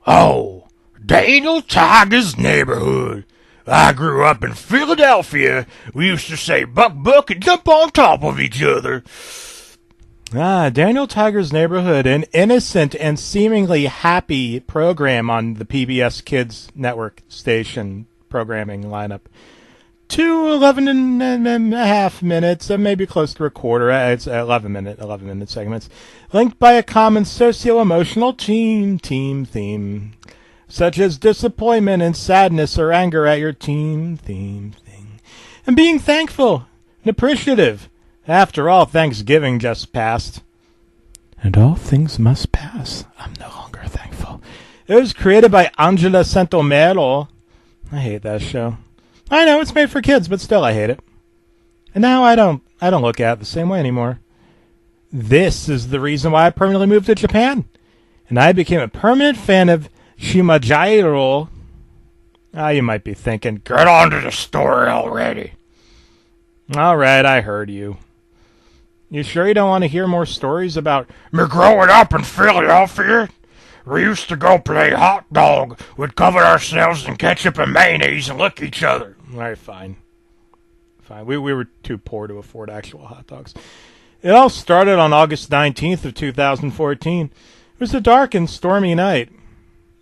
Oh, Daniel Tiger's neighborhood. I grew up in Philadelphia. We used to say buck buck and jump on top of each other. Daniel Tiger's Neighborhood, an innocent and seemingly happy program on the PBS Kids Network station programming lineup. 11 and a half minutes, maybe close to a quarter. It's 11 minute segments, linked by a common socio-emotional theme, such as disappointment and sadness or anger at your thing, and being thankful and appreciative. After all, Thanksgiving just passed. And all things must pass. I'm no longer thankful. It was created by Angela Santomero. I hate that show. I know it's made for kids, but still I hate it. And now I don't look at it the same way anymore. This is the reason why I permanently moved to Japan. And I became a permanent fan of Shimajairo. You might be thinking, get on to the story already. All right, I heard you. You sure you don't want to hear more stories about me growing up in Philadelphia? We used to go play hot dog. We'd cover ourselves in ketchup and mayonnaise and lick each other. All right, fine. We were too poor to afford actual hot dogs. It all started on August 19th of 2014. It was a dark and stormy night.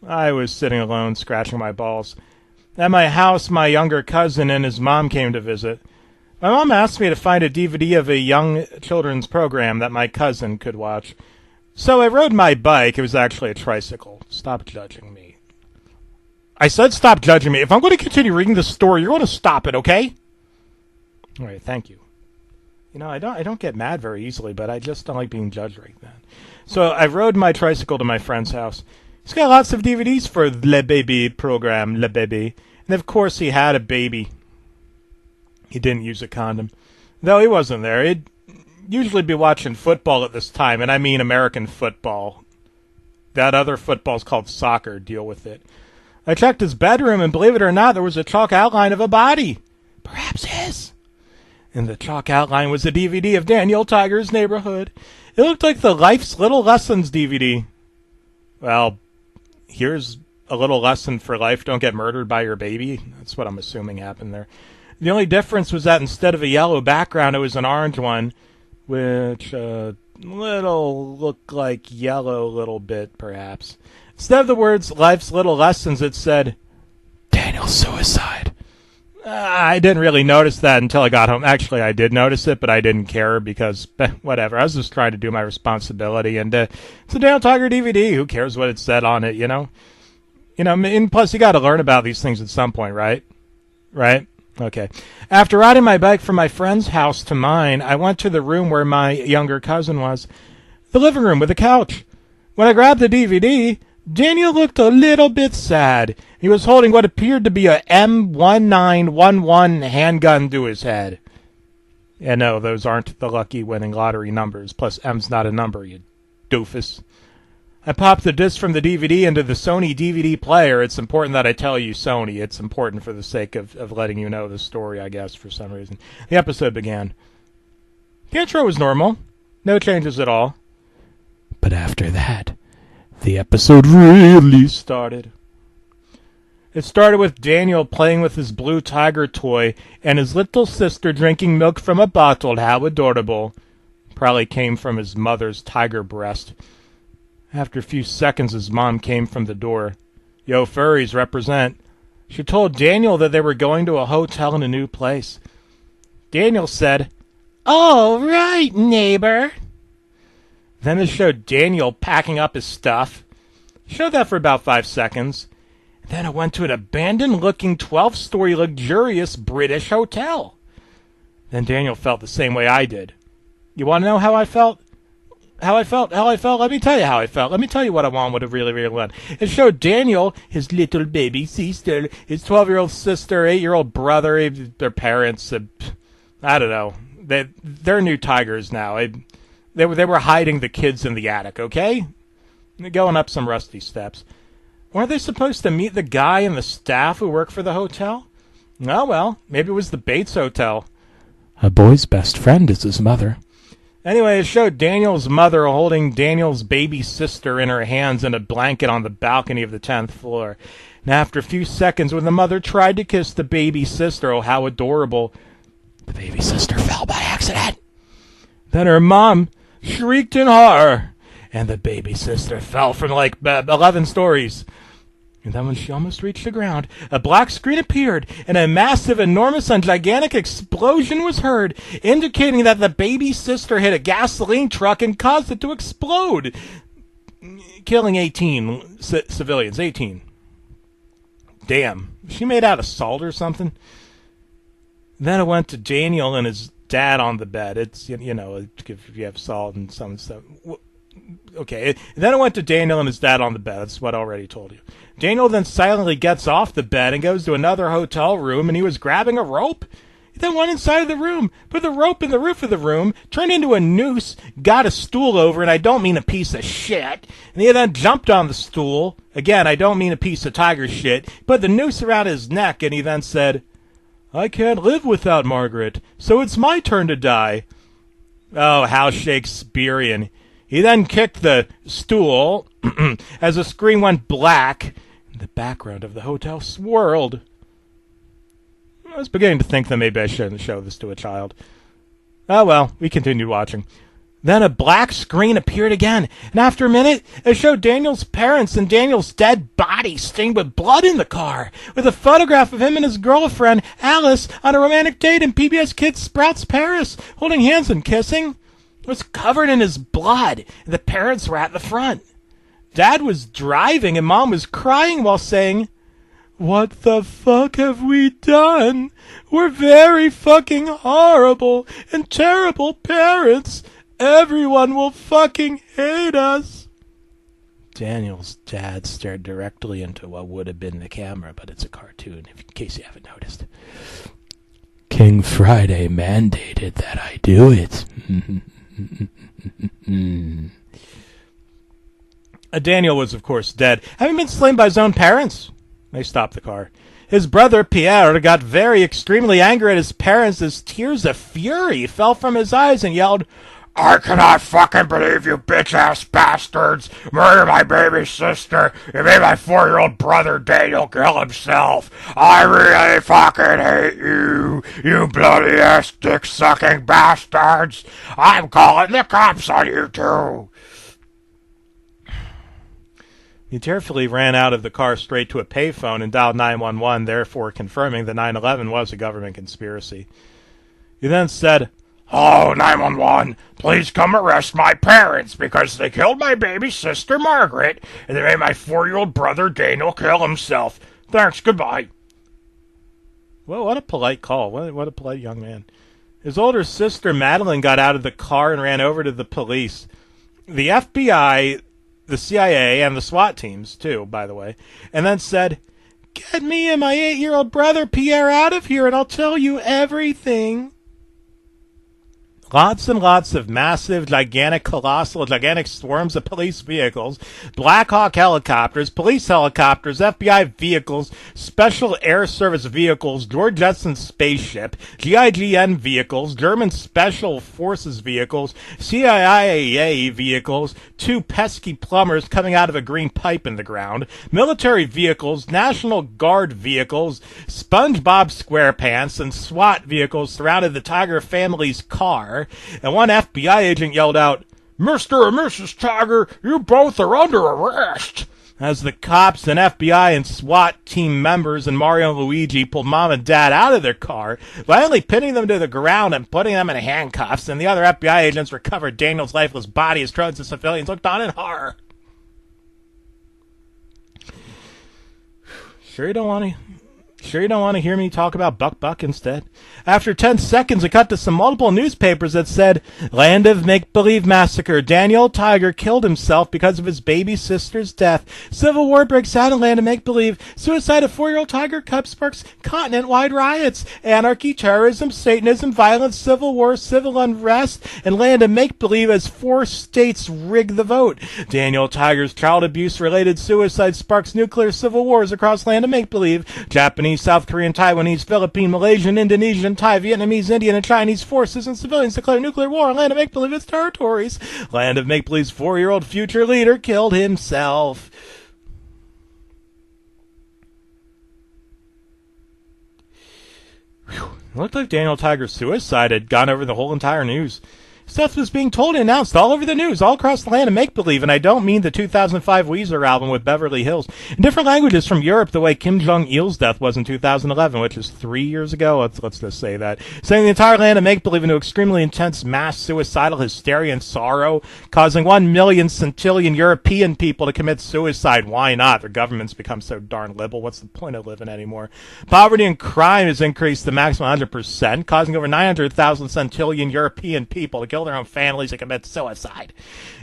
I was sitting alone, scratching my balls. At my house, my younger cousin and his mom came to visit. My mom asked me to find a DVD of a young children's program that my cousin could watch. So I rode my bike. It was actually a tricycle. Stop judging me. I said stop judging me. If I'm going to continue reading the story, you're going to stop it, okay? All right, thank you. You know, I don't get mad very easily, but I just don't like being judged like that. So I rode my tricycle to my friend's house. He's got lots of DVDs for Le Baby program, Le Baby. And of course he had a baby. He didn't use a condom. Though he wasn't there. He'd usually be watching football at this time, and I mean American football. That other football's called soccer. Deal with it. I checked his bedroom, and believe it or not, there was a chalk outline of a body. Perhaps his. And the chalk outline was a DVD of Daniel Tiger's Neighborhood. It looked like the Life's Little Lessons DVD. Well, here's a little lesson for life. Don't get murdered by your baby. That's what I'm assuming happened there. The only difference was that instead of a yellow background, it was an orange one, which little looked like yellow a little bit, perhaps. Instead of the words Life's Little Lessons, it said, Daniel's suicide. I didn't really notice that until I got home. Actually, I did notice it, but I didn't care because, whatever. I was just trying to do my responsibility, and it's a Daniel Tiger DVD. Who cares what it said on it, you know? And plus, you got to learn about these things at some point, right? Right? Okay. After riding my bike from my friend's house to mine, I went to the room where my younger cousin was. The living room with a couch. When I grabbed the DVD, Daniel looked a little bit sad. He was holding what appeared to be a M1911 handgun to his head. And no, those aren't the lucky winning lottery numbers. Plus, M's not a number, you doofus. I popped the disc from the DVD into the Sony DVD player. It's important that I tell you Sony. It's important for the sake of letting you know the story, I guess, for some reason. The episode began. The intro was normal. No changes at all. But after that, the episode really started. It started with Daniel playing with his blue tiger toy and his little sister drinking milk from a bottle. How adorable. Probably came from his mother's tiger breast. After a few seconds, his mom came from the door. Yo, furries, represent. She told Daniel that they were going to a hotel in a new place. Daniel said, "All right, neighbor." Then it showed Daniel packing up his stuff. Showed that for about 5 seconds. Then it went to an abandoned-looking 12-story luxurious British hotel. Then Daniel felt the same way I did. You want to know how I felt? How I felt? Let me tell you how I felt. Let me tell you what I want would have really, really won. It showed Daniel, his little baby sister, his 12-year-old sister, 8-year-old brother, their parents. I don't know. They're new tigers now. They were hiding the kids in the attic, okay? They're going up some rusty steps. Weren't they supposed to meet the guy and the staff who work for the hotel? Oh, well, maybe it was the Bates Hotel. A boy's best friend is his mother. Anyway, it showed Daniel's mother holding Daniel's baby sister in her hands in a blanket on the balcony of the 10th floor. And after a few seconds, when the mother tried to kiss the baby sister, oh, how adorable, the baby sister fell by accident. Then her mom shrieked in horror, and the baby sister fell from like 11 stories. And then when she almost reached the ground, a black screen appeared, and a massive, enormous, and gigantic explosion was heard, indicating that the baby sister hit a gasoline truck and caused it to explode, killing 18 civilians. 18. Damn. Was she made out of salt or something? Then it went to Daniel and his dad on the bed. It's, you know, if you have salt and some stuff. Okay. Then it went to Daniel and his dad on the bed. That's what I already told you. Daniel then silently gets off the bed and goes to another hotel room, and he was grabbing a rope. He then went inside of the room, put the rope in the roof of the room, turned into a noose, got a stool over, and I don't mean a piece of shit, and he then jumped on the stool. Again, I don't mean a piece of tiger shit. Put the noose around his neck, and he then said, "I can't live without Margaret, so it's my turn to die." Oh, how Shakespearean. He then kicked the stool as the screen went black. The background of the hotel swirled. I was beginning to think that maybe I shouldn't show this to a child. Oh well, we continued watching. Then a black screen appeared again, and after a minute, it showed Daniel's parents and Daniel's dead body stained with blood in the car, with a photograph of him and his girlfriend, Alice, on a romantic date in PBS Kids Sprouts Paris, holding hands and kissing. It was covered in his blood, and the parents were at the front. Dad was driving, and Mom was crying while saying, "What the fuck have we done? We're very fucking horrible and terrible parents. Everyone will fucking hate us." Daniel's dad stared directly into what would have been the camera, but it's a cartoon, in case you haven't noticed. "King Friday mandated that I do it." Daniel was, of course, dead, having been slain by his own parents. They stopped the car. His brother, Pierre, got very extremely angry at his parents as tears of fury fell from his eyes and yelled, "I cannot fucking believe you bitch-ass bastards murdered my baby sister and made my 4-year-old brother Daniel kill himself. I really fucking hate you, you bloody-ass dick-sucking bastards. I'm calling the cops on you too." He tearfully ran out of the car straight to a payphone and dialed 911, therefore confirming that 9/11 was a government conspiracy. He then said, "Hello, 911. Please come arrest my parents because they killed my baby sister Margaret and they made my 4-year-old brother Daniel kill himself. Thanks, goodbye." Well, what a polite call. What a polite young man. His older sister Madeline got out of the car and ran over to the police. The FBI, the CIA, and the SWAT teams, too, by the way, and then said, "Get me and my 8-year-old brother Pierre out of here and I'll tell you everything." Lots and lots of massive, gigantic, colossal, gigantic swarms of police vehicles, Black Hawk helicopters, police helicopters, FBI vehicles, Special Air Service vehicles, George Jetson spaceship, GIGN vehicles, German Special Forces vehicles, CIA vehicles, 2 pesky plumbers coming out of a green pipe in the ground, military vehicles, National Guard vehicles, SpongeBob SquarePants, and SWAT vehicles surrounded the Tiger family's car. And one FBI agent yelled out, "Mr. and Mrs. Tiger, you both are under arrest," as the cops and FBI and SWAT team members and Mario and Luigi pulled Mom and Dad out of their car, violently pinning them to the ground and putting them in handcuffs, and the other FBI agents recovered Daniel's lifeless body as drones and civilians looked on in horror. Sure you don't want to hear me talk about Buck instead? After 10 seconds, it cut to some multiple newspapers that said, "Land of Make-Believe Massacre. Daniel Tiger killed himself because of his baby sister's death. Civil War breaks out in Land of Make-Believe. Suicide of 4-year-old Tiger cub sparks continent-wide riots. Anarchy, terrorism, Satanism, violence, civil war, civil unrest, and Land of Make-Believe as 4 states rig the vote. Daniel Tiger's child abuse-related suicide sparks nuclear civil wars across Land of Make-Believe. Japanese Japanese, South Korean, Taiwanese, Philippine, Malaysian, Indonesian, Thai, Vietnamese, Indian, and Chinese forces and civilians declare nuclear war on land of make-believe its territories. Land of make-believe's 4-year-old future leader killed himself. Whew. It looked like Daniel Tiger's suicide had gone over the whole entire news. Stuff was being told and announced all over the news, all across the land of make-believe, and I don't mean the 2005 Weezer album with Beverly Hills. In different languages from Europe, the way Kim Jong-il's death was in 2011, which is 3 years ago, let's just say that. Sending the entire land of make-believe into extremely intense mass suicidal hysteria and sorrow, causing 1 million centillion European people to commit suicide. Why not? Their government's become so darn liberal. What's the point of living anymore? Poverty and crime has increased the maximum 100%, causing over 900,000 centillion European people to kill their own families and commit suicide.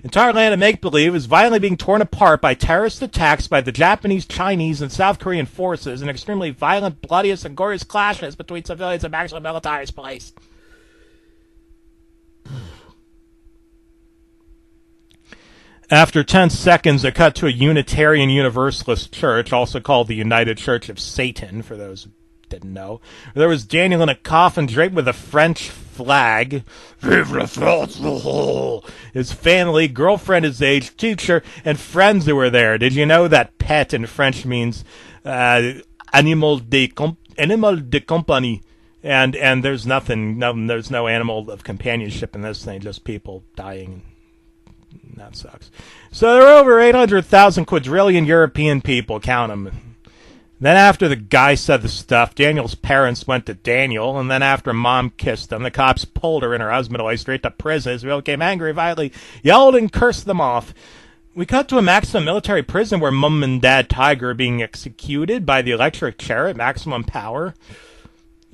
Entire land of make-believe is violently being torn apart by terrorist attacks by the Japanese, Chinese, and South Korean forces and extremely violent, bloodiest, and goriest clashes between civilians and maximum military is placed. After 10 seconds, it cut to a Unitarian Universalist church, also called the United Church of Satan, for those who didn't know. There was Daniel in a coffin draped with a French flag. Vive la France! His family, girlfriend his age, teacher, and friends who were there. Did you know that pet in French means animal de compagnie? And there's there's no animal of companionship in this thing, just people dying. That sucks. So there were over 800,000 quadrillion European people, count them. Then after the guy said the stuff, Daniel's parents went to Daniel, and then after Mom kissed him, the cops pulled her and her husband away straight to prison. Israel became angry, violently yelled and cursed them off. We cut to a maximum military prison where Mom and Dad Tiger are being executed by the electric chair at maximum power.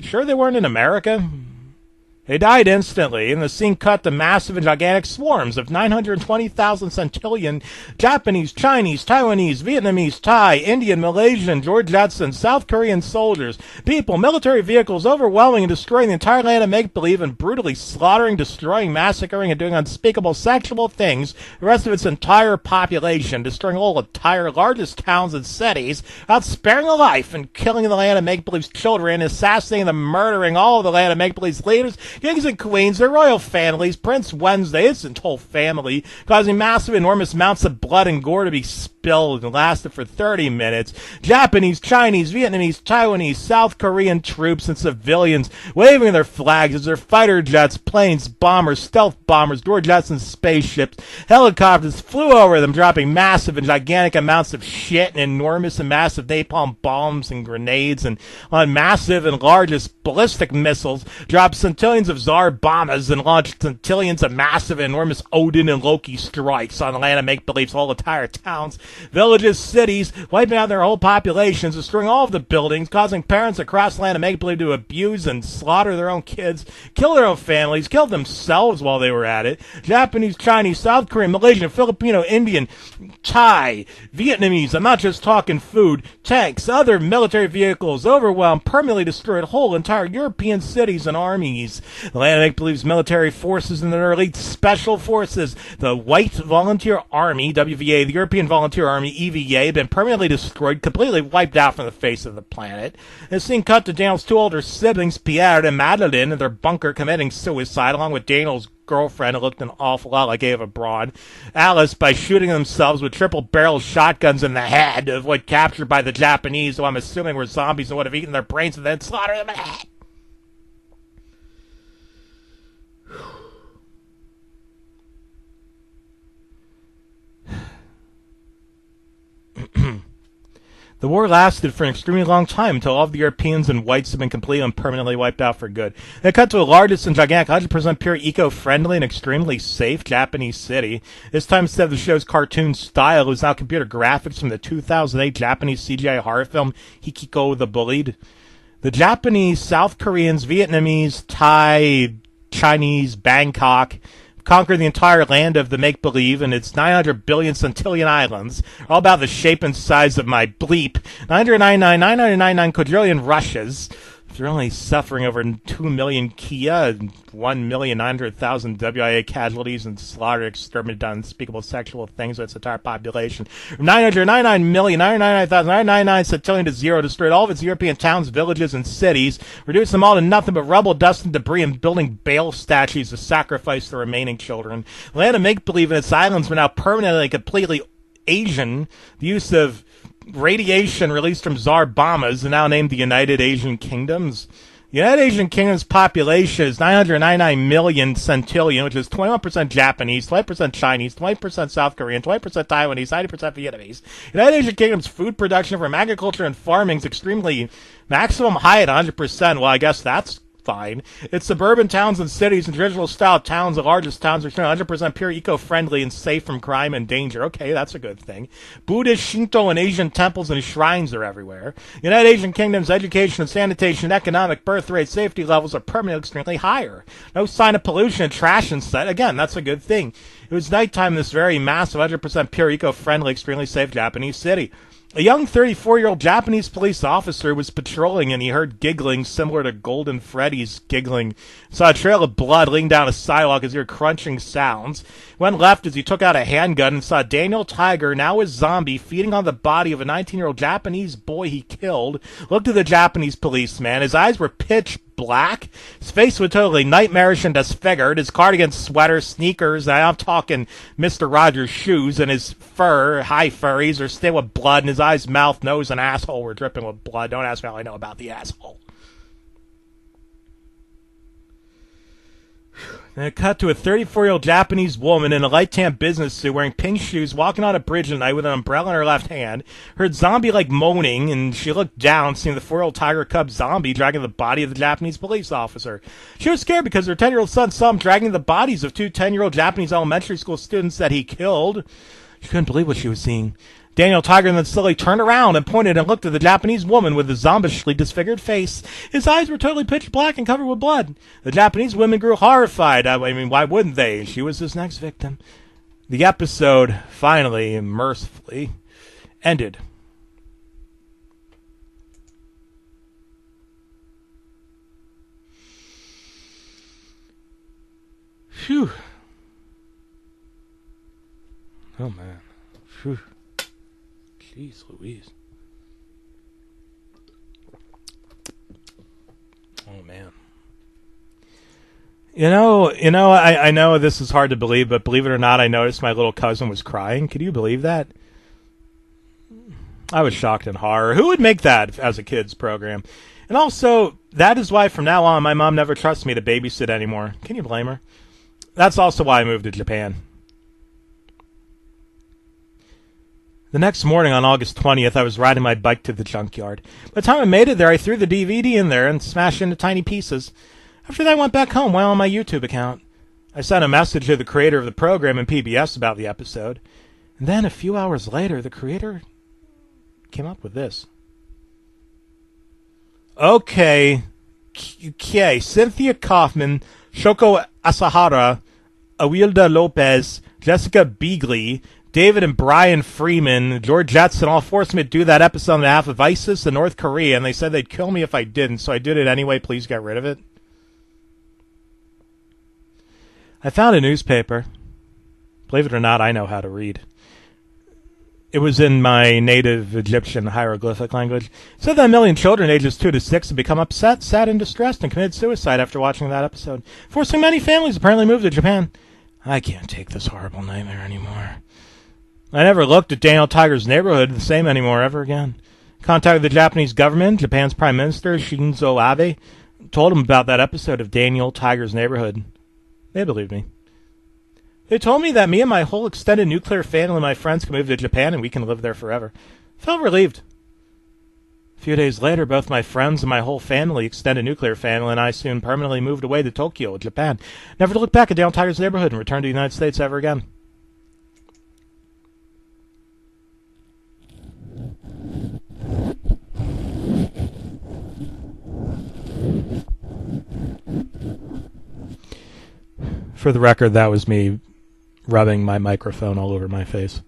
Sure they weren't in America? They died instantly, and the scene cut to massive and gigantic swarms of 920,000 centillion Japanese, Chinese, Taiwanese, Vietnamese, Thai, Indian, Malaysian, George Jetson, South Korean soldiers, people, military vehicles, overwhelming and destroying the entire land of make-believe and brutally slaughtering, destroying, massacring, and doing unspeakable sexual things the rest of its entire population, destroying all entire largest towns and cities without sparing a life and killing the land of make-believe's children, assassinating and murdering all of the land of make-believe's leaders, kings and queens, their royal families, Prince Wednesday, his whole family, causing massive, enormous amounts of blood and gore to be spilled and lasted for 30 minutes. Japanese, Chinese, Vietnamese, Taiwanese, South Korean troops and civilians waving their flags as their fighter jets, planes, bombers, stealth bombers, George Jetson's spaceships, helicopters flew over them, dropping massive and gigantic amounts of shit and enormous and massive napalm bombs and grenades, and on massive and largest ballistic missiles, dropped centillions of Tsar bombers and launched centillions of massive and enormous Odin and Loki strikes on the land of make-believe's whole entire towns, villages, cities, wiping out their whole populations, destroying all of the buildings, causing parents across the land of make-believe to abuse and slaughter their own kids, kill their own families, kill themselves while they were at it. Japanese, Chinese, South Korean, Malaysian, Filipino, Indian, Thai, Vietnamese, I'm not just talking food, tanks, other military vehicles, overwhelmed, permanently destroyed whole entire European cities and armies. The land of make-believe's military forces and their elite special forces, the White Volunteer Army, WVA, the European Volunteer Army, EVA, have been permanently destroyed, completely wiped out from the face of the planet. The scene cut to Daniel's two older siblings, Pierre and Madeline, in their bunker committing suicide, along with Daniel's girlfriend, who looked an awful lot like Eva Braun, Alice, by shooting themselves with triple-barrel shotguns in the head to avoid capture by the Japanese, who I'm assuming were zombies and would have eaten their brains and then slaughtered them in the head. The war lasted for an extremely long time until all of the Europeans and whites have been completely and permanently wiped out for good. They cut to the largest and gigantic 100% pure eco-friendly and extremely safe Japanese city. This time, instead of the show's cartoon style, it was now computer graphics from the 2008 Japanese CGI horror film Hikiko the Bullied. The Japanese, South Koreans, Vietnamese, Thai, Chinese, Bangkok conquer the entire land of the make-believe and its 900 billion centillion islands, all about the shape and size of my bleep, 999 quadrillion Russias. If After only suffering over 2 million Kia and 1,900,000 WIA casualties and slaughter, exterminated unspeakable sexual things with its entire population, 999,999,999 centillion to zero, destroyed all of its European towns, villages, and cities, reduced them all to nothing but rubble, dust, and debris, and building Baal statues to sacrifice the remaining children. The land of make-believe and its islands were now permanently and completely Asian. The use of radiation released from Tsar bombas and now named the United Asian Kingdoms. The United Asian Kingdom's population is 999 million centillion, which is 21% Japanese, 20% Chinese, 20% South Korean, 20% Taiwanese, 90% Vietnamese. The United Asian Kingdom's food production from agriculture and farming is extremely maximum high at 100%. Well, I guess that's fine. Its suburban towns and cities and traditional style towns, the largest towns, are 100% pure, eco-friendly, and safe from crime and danger. Okay, that's a good thing. Buddhist, Shinto, and Asian temples and shrines are everywhere. The United Asian Kingdom's education and sanitation and economic birth rate safety levels are permanently extremely higher. No sign of pollution and trash in sight. Again, that's a good thing. It was nighttime in this very massive, 100% pure, eco-friendly, extremely safe Japanese city. A young 34-year-old Japanese police officer was patrolling and he heard giggling similar to Golden Freddy's giggling. Saw a trail of blood leading down a sidewalk as he heard crunching sounds. Went left as he took out a handgun and saw Daniel Tiger, now a zombie, feeding on the body of a 19-year-old Japanese boy he killed. Looked at the Japanese policeman. His eyes were pitch black. His face was totally nightmarish and disfigured. His cardigan, sweater, sneakers, and I'm talking Mr. Rogers' shoes, and his fur, high furries, are stained with blood, and his eyes, mouth, nose, and asshole were dripping with blood. Don't ask me how I know about the asshole. Then it cut to a 34-year-old Japanese woman in a light tan business suit wearing pink shoes walking on a bridge at night with an umbrella in her left hand. Heard zombie-like moaning, and she looked down, seeing the 4-year-old tiger cub zombie dragging the body of the Japanese police officer. She was scared because her 10-year-old son saw him dragging the bodies of 2 10-year-old Japanese elementary school students that he killed. She couldn't believe what she was seeing. Daniel Tiger then slowly turned around and pointed and looked at the Japanese woman with the zombishly disfigured face. His eyes were totally pitch black and covered with blood. The Japanese woman grew horrified. I mean, why wouldn't they? She was his next victim. The episode finally, mercifully, ended. Phew. Oh, man. Phew. Jeez Louise. Oh, man. I know this is hard to believe, but believe it or not, I noticed my little cousin was crying. Could you believe that? I was shocked in horror. Who would make that as a kid's program? And also, that is why from now on, my mom never trusts me to babysit anymore. Can you blame her? That's also why I moved to Japan. The next morning on August 20th, I was riding my bike to the junkyard. By the time I made it there, I threw the DVD in there and smashed it into tiny pieces. After that, I went back home while on my YouTube account. I sent a message to the creator of the program in PBS about the episode. And then, a few hours later, the creator came up with this. Okay, Cynthia Kaufman, Shoko Asahara, Awilda Lopez, Jessica Beagley, David and Brian Freeman, George Jetson all forced me to do that episode on behalf of ISIS and North Korea, and they said they'd kill me if I didn't, so I did it anyway. Please get rid of it. I found a newspaper. Believe it or not, I know how to read. It was in my native Egyptian hieroglyphic language. It said that 1 million children ages 2 to 6 have become upset, sad, and distressed and committed suicide after watching that episode, forcing many families to apparently move to Japan. I can't take this horrible nightmare anymore. I never looked at Daniel Tiger's neighborhood the same anymore ever again. Contacted the Japanese government, Japan's Prime Minister Shinzo Abe, told him about that episode of Daniel Tiger's neighborhood. They believed me. They told me that me and my whole extended nuclear family and my friends can move to Japan and we can live there forever. Felt relieved. A few days later, both my friends and my whole family, extended nuclear family, and I soon permanently moved away to Tokyo, Japan, never to look back at Daniel Tiger's neighborhood and return to the United States ever again. For the record, that was me rubbing my microphone all over my face.